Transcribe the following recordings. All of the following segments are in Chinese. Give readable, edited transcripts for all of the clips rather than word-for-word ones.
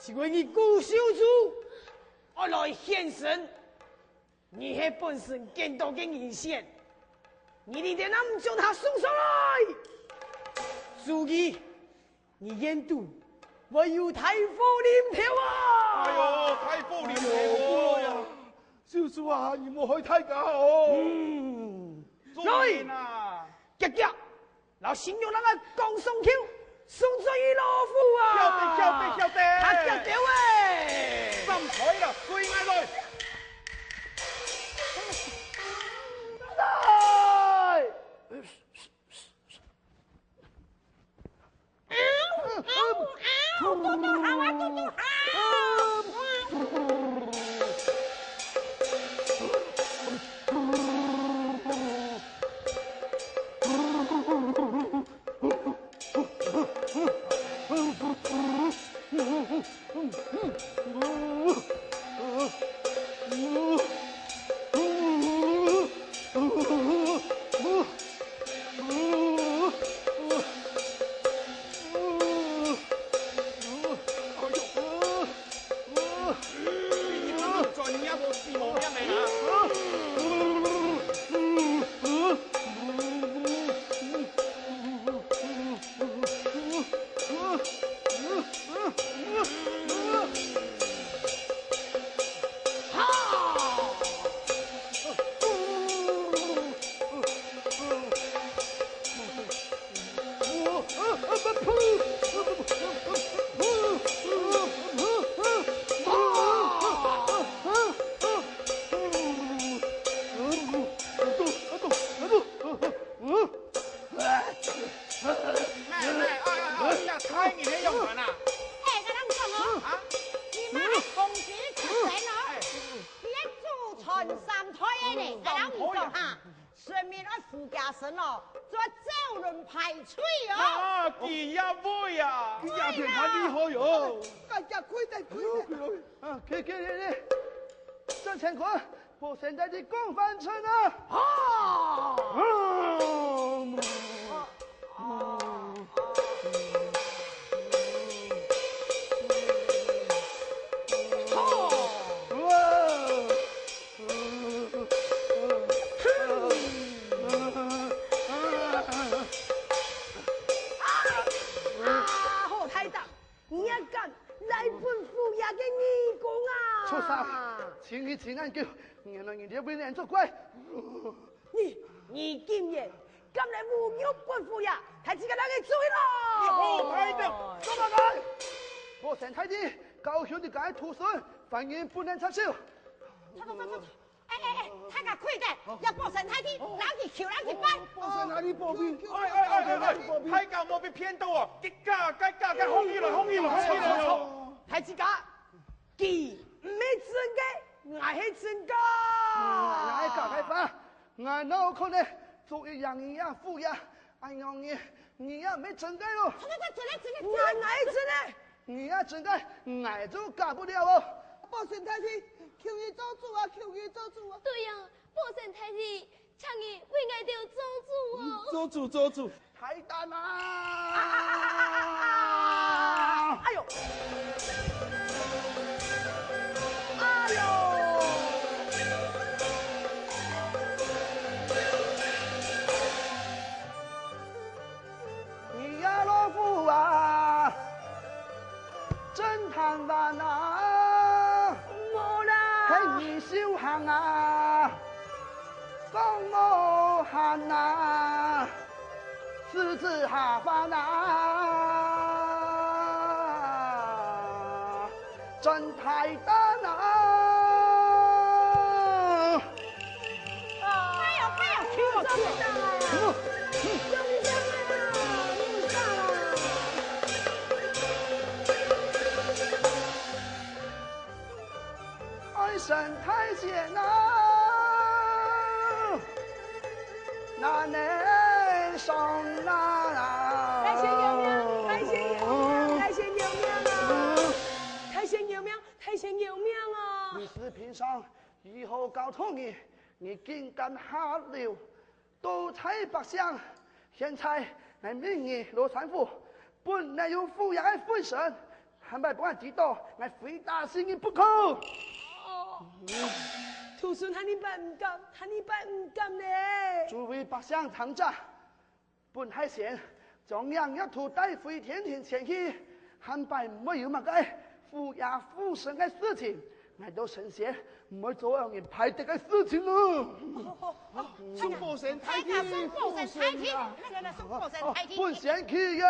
是为你顾修主而来献身，你那本身见到的银线，你一定能将他送上来。注意，你沿途我有太傅临条啊！哎呦，太傅临条呀！修主啊，你莫去太假哦。来，吉吉，老先用那个江松桥。送上于老夫啊！晓得，他叫表哎！心彩啦，最爱来。来！嘟嘟好啊，嘟嘟好！我现在的公翻车呢？好太大，你也敢来本府衙的义工啊？出杀！请你请安叫，原来你这为人作怪。你今日敢来侮辱本府衙，太子个那个罪了！好太大，怎么办？我沈太弟，高雄的该徒孙，反言不能插手。哎，他个快点，要报神太弟，拿去求，拿去拜。报神哪里报兵？太监莫被骗到啊！该红衣了！太子家，既唔系真嘅，我系真噶。我搞开发，我脑壳呢，做一样一样富呀。哎呦你也没真该喽。我真呢？你也真该，我就干不了哦。报神太弟，求你做主啊！求你做主啊！对呀，报神太弟，请你为爱着做主哦。做主，太大啦！哎呦！你呀，老夫啊，真贪玩啊！冇啦！係你小行啊，公無限啊，獅子下凡啊，真太大啦！太神太险呐，那能上啊！太仙有命，太仙有命，太仙有命啊！太仙有命，太仙有命啊！你是平常以后搞错你竟敢下流，都猜百相，现在来命你罗传福，本来有富养的分神，还买不按几多，来回答心意不可。徒孙喊你办唔敢，喊你办唔敢呢？诸位百相常在，本太闲，中央一途带回天庭前去，汉拜没有乜嘅富雅富神嘅事情，我都神仙唔會做讓人排敵嘅事情咯。送佛神太太甲送佛神太天，来送佛神太天。本仙去呀！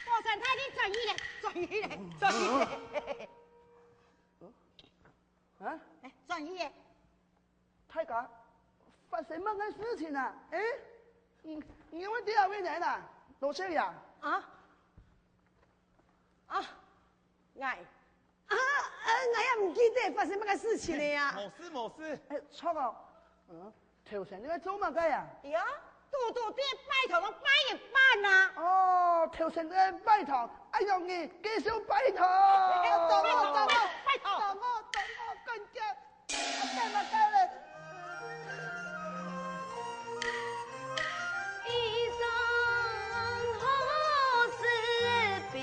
佛神太天转移嘞，转移嘞，转移嘞。啊，哎，转移嘞。太甲發生乜嘅事情啊？誒，你有冇第二位人啊？老少爺。啊！我也唔記得發生乜嘅事情了呀。冇事冇事。誒，錯啊！頭先你喺做乜嘅呀？呀，肚肚爹拜頭，我拜一拜呐。哦，頭先你喺拜堂，哎呀你繼續拜堂。拜頭。等我跟着，我干嘛干了？一生好事必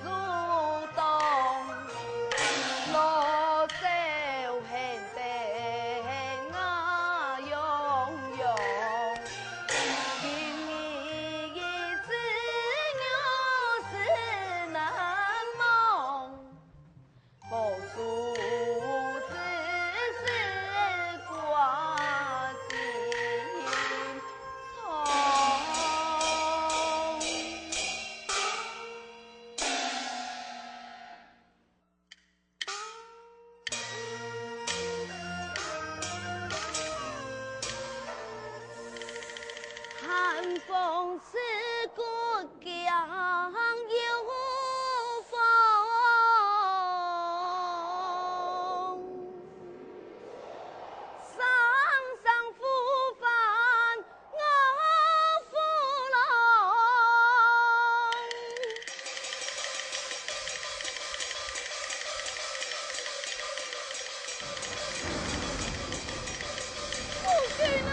主動，羅少兄弟我擁有，今日一次又是難忘，無數次是掛記從。寒風刺骨江有風，上上覆返我扶龍。夫君啊！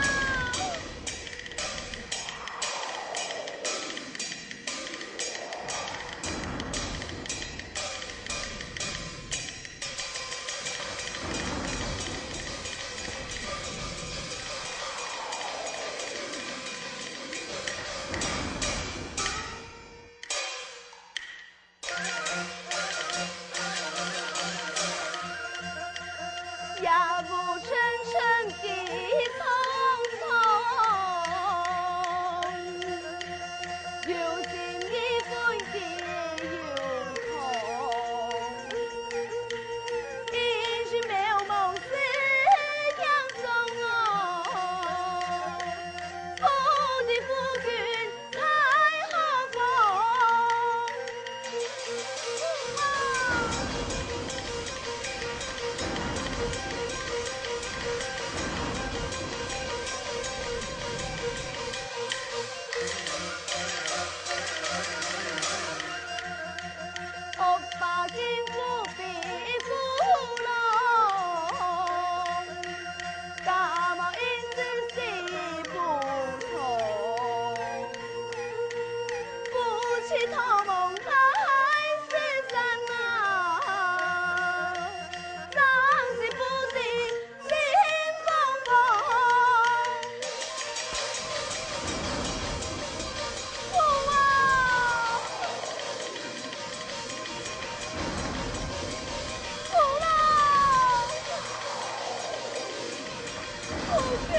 也不沉沉地匆匆，有心一分地有空，一时没有梦思杨宗哦，夫的夫君在何方？我把金夫比夫龙，大毛因子细不同，夫妻同梦来世山啊，张氏夫妻心风风。父啊！父老，夫君。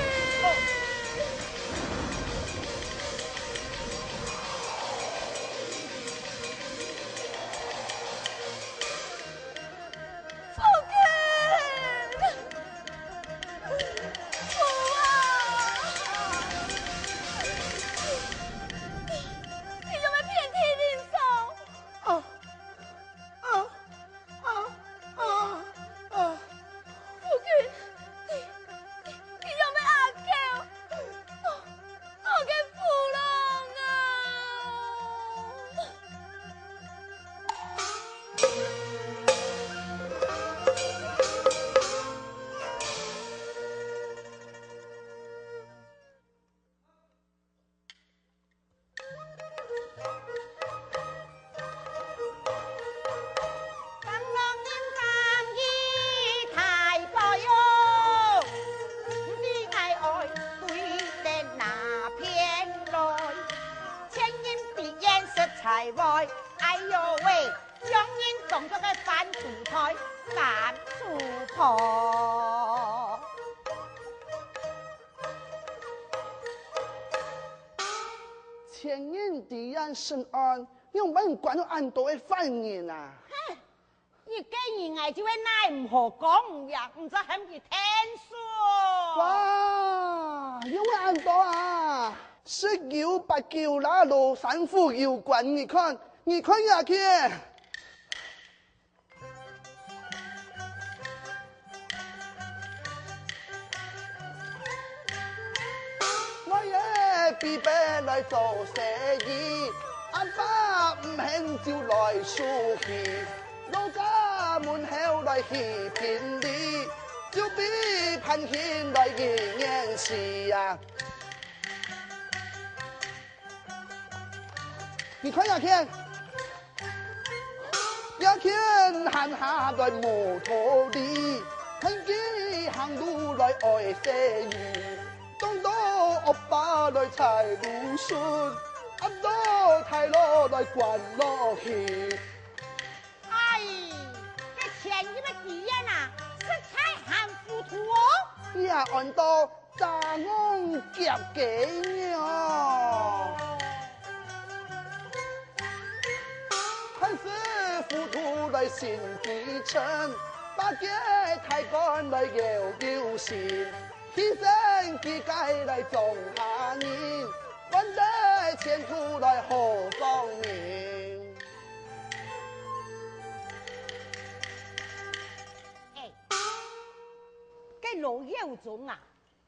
夫君。来外，哎呦喂，将人当作个反主台，反主婆。前人敌人审案，用本管到安多的犯人啊！哼，一个人哎就会奈唔好讲呀，唔知很是天数。哇，用安多啊！1989那罗山府有关，你看下去。我也必备来做生意，阿爸唔肯就来输气，老家门口来去便利，就比潘县来一年时啊！你看呀，看，呀看喊下来木头里，很几行路来爱生意。东多我爸来柴路顺，阿多太罗来关落去。哎，这钱你们敌人啊，是太含糊涂哦。呀，按到杂我夹几鸟，还是糊涂来心地诚，把这太干来有心。牺牲自己来种下人，换得前途来好光明。哎，这老幼种啊，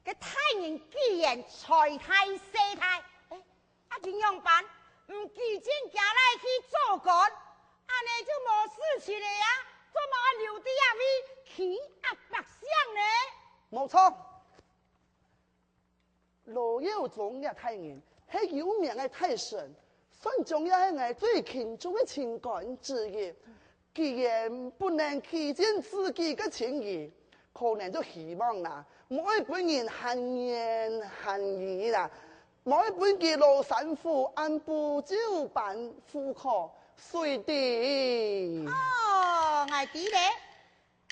这太人既然财太势太，哎，啊怎样办？唔记真行来去做官，安尼就无事情了呀，怎么还留伫遐位欺压百姓呢？冇错。老幼种嘅太人係有名嘅太神，算重要係我最敬重嘅情感之一。既然不能體現自己嘅情誼，可能就希望啦，每本人閒言閒語啦，每本嘅老山府按部就班負荷，隨地。哦，我知咧，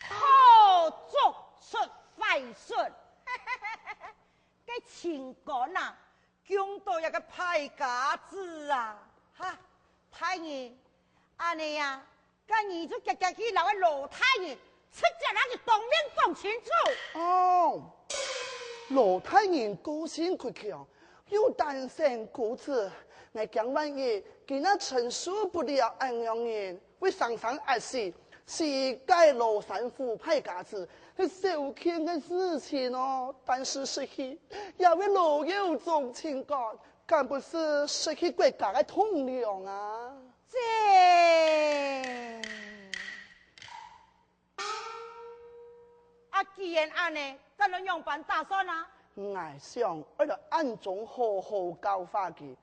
好作出快順。这情感啊，讲到一个派架子啊，哈，太爷，安尼呀，今日就直接去留个老太爷，出只人就当面讲清楚。哦，老太人高兴倔强，又单身孤子，我讲万一给那承受不了安阳人，会常常压死，是该老山府派架子。是小天的事情哦，但是失去也为老有种情感，更不是失去国家的统领啊！这既然安尼，咱能用办打算啊？我想为了暗中好好教化佢，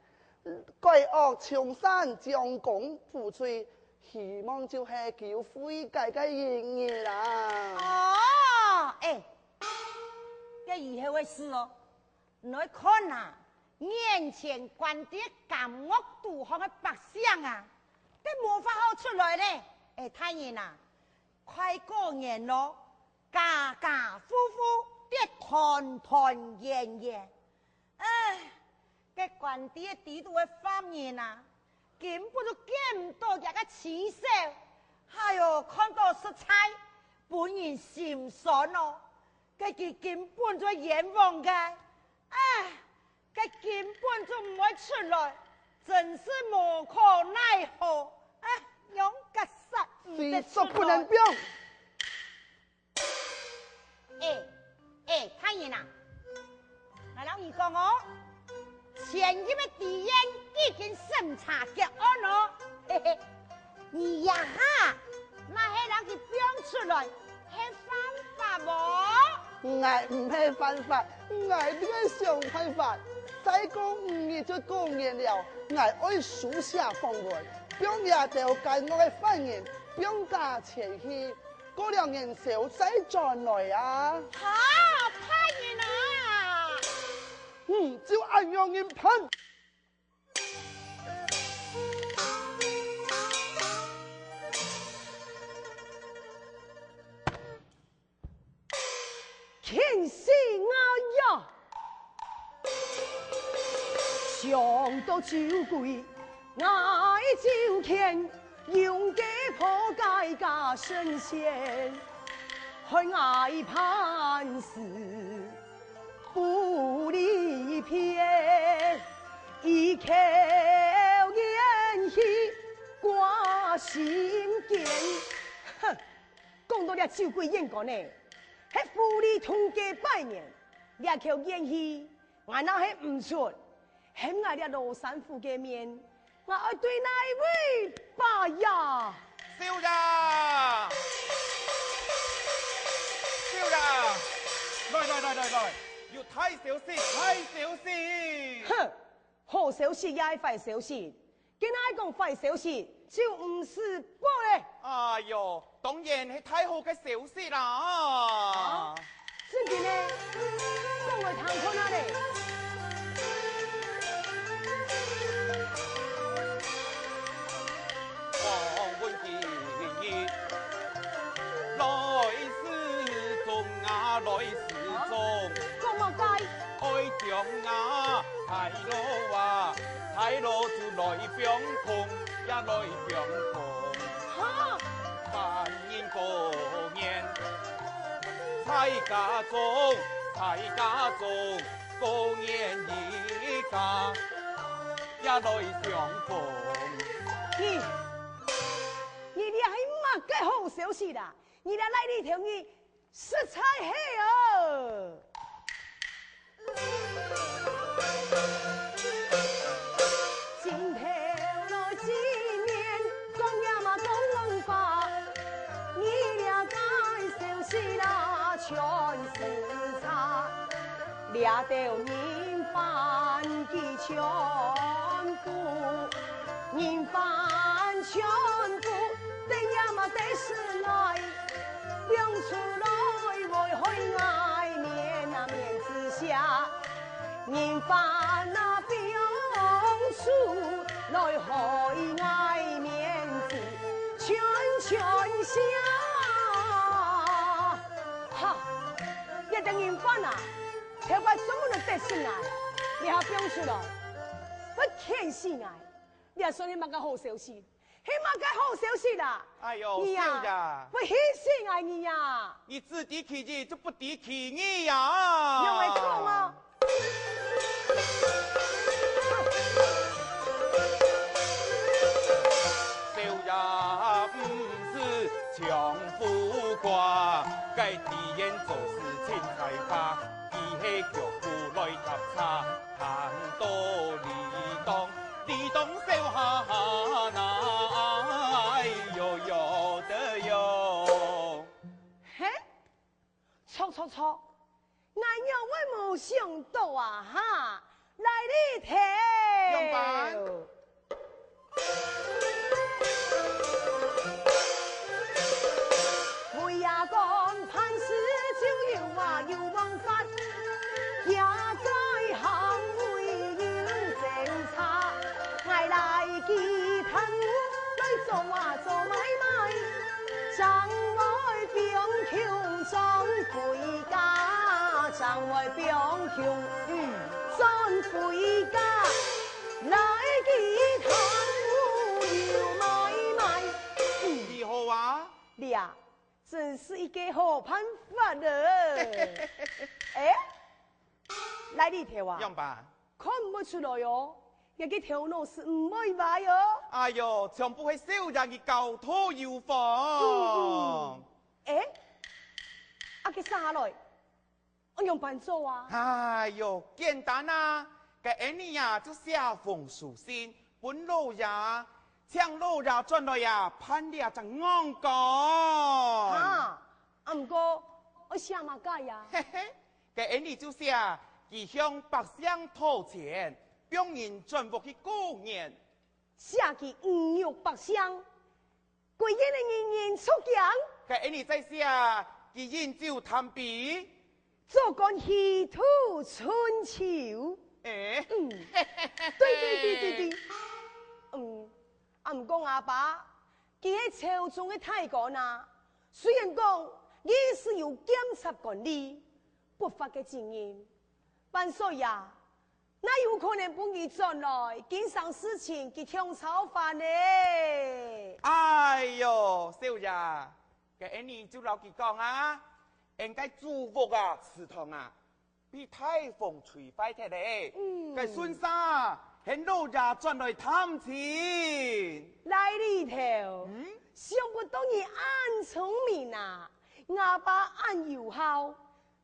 改恶从善，将功补罪，希望就是叫悔改嘅人嘢啦。哦，哎，这以后的事哦，你看啊，眼前关的奸恶杜行的百姓啊，这无法好出来咧。哎，太爷呐，快过年咯，家家户户的团团圆圆。哎，这关的地图的方面啊，根本就见唔到一个起色。哎呦，看到食材。本人心酸哦，佢根本就冤枉嘅，唉，佢根本就唔会出来，真是无可奈何，唉，用个实是说不能表。太爷啊，我老二讲哦，前一个敌人已经审查结案咯，嘿嘿，你呀哈，那些人就表出来。系犯法无？我唔系犯法，我呢个想犯法。再讲5日就过年了，我爱书写方文，表也掉奸恶嘅犯人，表加前去，过2年后再转来啊！好，太爷啊！就按样人判。是我呀！上到酒柜，爱酒天，用家破戒加神仙，去爱磐石，不离偏，一口烟气挂心间。哼，讲到了酒柜演讲呢，迄富丽通家拜年，掠口烟气，我那还唔出。很爱了罗山府嘅面，我爱对哪一位拜呀？少爷，少爷，来，要睇小事，睇小事。哼，好消息也係壞消息，跟哪講壞消息就唔是寶嘞。哎呦，當然係太好嘅小事啦。真嘅呢，講來談看下嘞。來時中，講乜街？愛將啊，太老啊，太老就來병痛，也來병痛。哈！萬年過年，在家中，過年一家，也來相逢。你係乜嘅好消息啦？你來你條你。食菜嘿哦！今天來見面，講呀嘛講文化，你倆介紹是那全是差，倆到人犯嘅全部，人犯全部，得呀嘛得是來，兩出來。去愛面啊面之下，人犯那表出來去愛面子全下。哈！一定人犯啊，條塊什麼都得先來，你還表出來，不欠死愛，你還說你乜個好消息？起碼該好消息啦！哎呦，你呀，不喜事愛你呀！你自己起義就不敵起義呀！因為講啊，少爺唔是強富掛，該體驗就是青菜花，伊係腳步來夾叉，行到離東燒下那，有得有。嘿，錯，俺又我冇想到啊哈，來你聽。用板。每日幹辦事就要話要王法，也在行會要政策，捱嚟記攤來做買賣，將來變窮裝回家，將來變窮裝回家，來記攤要買賣。你好啊？你呀，真是一個好辦法呢。哎，來你聽話，用吧。看不出來喲，一個頭腦是唔會壞喲。哎呦，全部係少爺嘅舊土要房。哎，阿個啥來？我用辦做啊？哎呦，簡單啊！嘅安尼呀，就寫封書信，本老爺，請老爺轉來呀，判了就安講。啊，唔過我寫乜解呀？嘿嘿，嘅安尼就寫，佢向百姓討錢，表人全部去過年。寫佢五育百鄉，貴人的人出疆。嘅安尼再寫，佢飲酒談比。做個稀土春秋。哎，對，唔講阿爸，佢喺朝中嘅太官啊，雖然講你是有檢察官吏，不法的经营。万岁呀，那有可能不义转来，经常事情给听操犯呢？哎呦，少爷，给你就老几讲啊，应该祝福啊，祠堂啊，被台风吹坏掉嘞。给孙生，很老爷转来探亲。来里头，想不到你暗聪明啊，阿爸暗友好，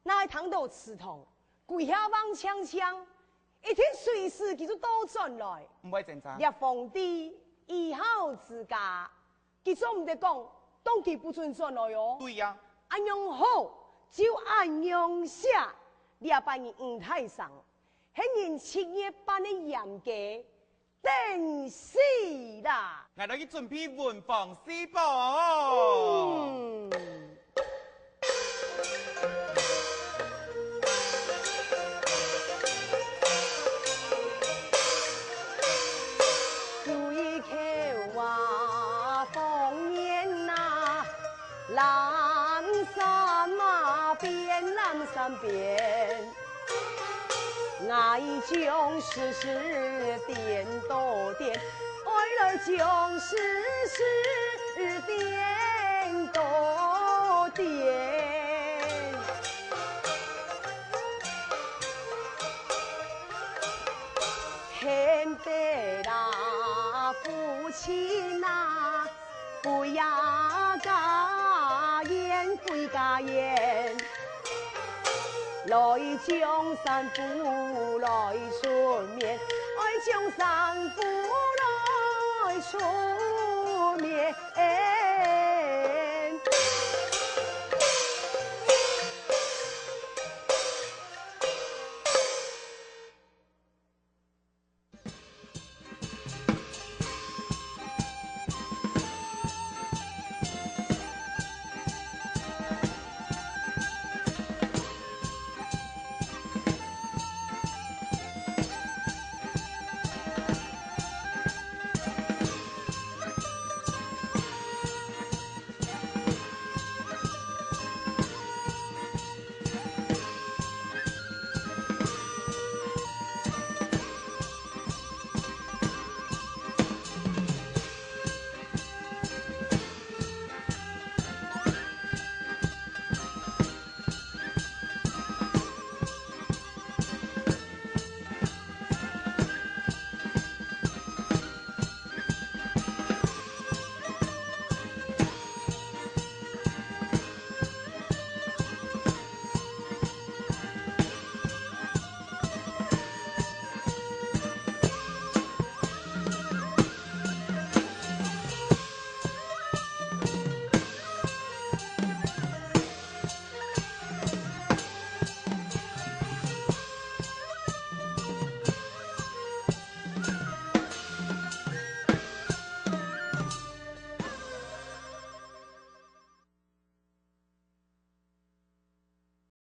那一趟到祠堂，跪下望枪枪，一天随时佢就倒转来。唔会正常。叶皇帝以后自家，佢总唔得讲，当佢不准转来哟。对呀、按样好就按样写，你也把人五太上，迄人7月班的严格，定死啦。我哋去准备文房四宝。煮一口话方言呐，蓝山马边，蓝山边。爱将世事颠倒颠，爱来将世事颠倒颠。恨得那夫妻呐，不要家言，不家言。来将山夫来出面，爱将山夫来出面。